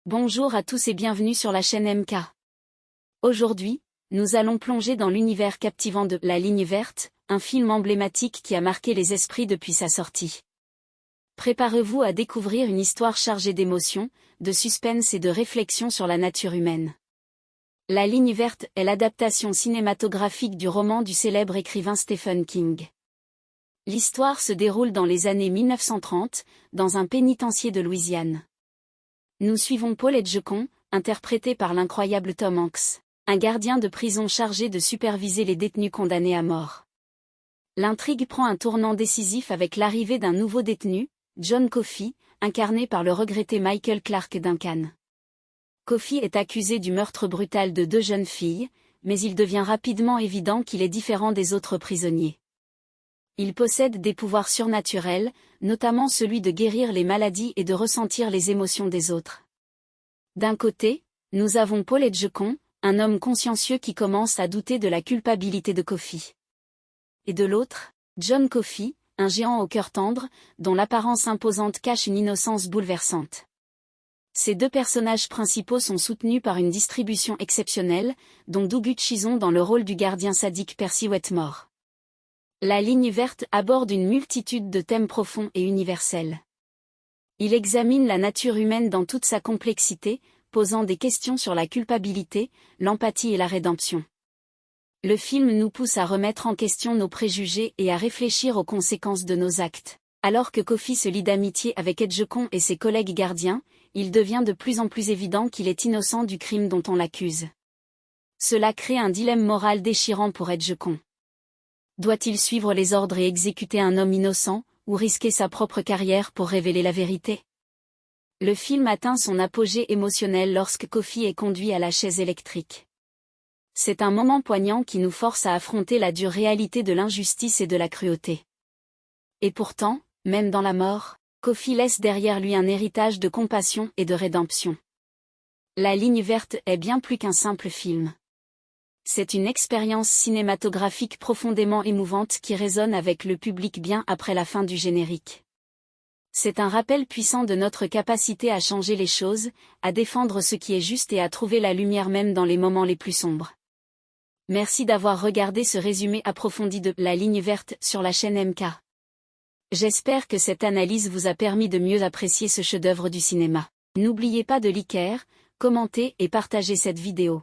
Bonjour à tous et bienvenue sur la chaîne MK. Aujourd'hui, nous allons plonger dans l'univers captivant de La Ligne verte, un film emblématique qui a marqué les esprits depuis sa sortie. Préparez-vous à découvrir une histoire chargée d'émotions, de suspense et de réflexion sur la nature humaine. La Ligne verte est l'adaptation cinématographique du roman du célèbre écrivain Stephen King. L'histoire se déroule dans les années 1930, dans un pénitencier de Louisiane. Nous suivons Paul Edgecombe, interprété par l'incroyable Tom Hanks, un gardien de prison chargé de superviser les détenus condamnés à mort. L'intrigue prend un tournant décisif avec l'arrivée d'un nouveau détenu, John Coffey, incarné par le regretté Michael Clarke Duncan. Coffey est accusé du meurtre brutal de 2 jeunes filles, mais il devient rapidement évident qu'il est différent des autres prisonniers. Il possède des pouvoirs surnaturels, notamment celui de guérir les maladies et de ressentir les émotions des autres. D'un côté, nous avons Paul Edgecombe, un homme consciencieux qui commence à douter de la culpabilité de Coffey. Et de l'autre, John Coffey, un géant au cœur tendre, dont l'apparence imposante cache une innocence bouleversante. Ces 2 personnages principaux sont soutenus par une distribution exceptionnelle, dont Doug Chison dans le rôle du gardien sadique Percy Wetmore. La Ligne verte aborde une multitude de thèmes profonds et universels. Il examine la nature humaine dans toute sa complexité, posant des questions sur la culpabilité, l'empathie et la rédemption. Le film nous pousse à remettre en question nos préjugés et à réfléchir aux conséquences de nos actes. Alors que Coffey se lie d'amitié avec Edgecombe et ses collègues gardiens, il devient de plus en plus évident qu'il est innocent du crime dont on l'accuse. Cela crée un dilemme moral déchirant pour Edgecombe. Doit-il suivre les ordres et exécuter un homme innocent, ou risquer sa propre carrière pour révéler la vérité? Le film atteint son apogée émotionnel lorsque Coffey est conduit à la chaise électrique. C'est un moment poignant qui nous force à affronter la dure réalité de l'injustice et de la cruauté. Et pourtant, même dans la mort, Coffey laisse derrière lui un héritage de compassion et de rédemption. La Ligne verte est bien plus qu'un simple film. C'est une expérience cinématographique profondément émouvante qui résonne avec le public bien après la fin du générique. C'est un rappel puissant de notre capacité à changer les choses, à défendre ce qui est juste et à trouver la lumière même dans les moments les plus sombres. Merci d'avoir regardé ce résumé approfondi de La Ligne verte sur la chaîne MK. J'espère que cette analyse vous a permis de mieux apprécier ce chef-d'œuvre du cinéma. N'oubliez pas de liker, commenter et partager cette vidéo.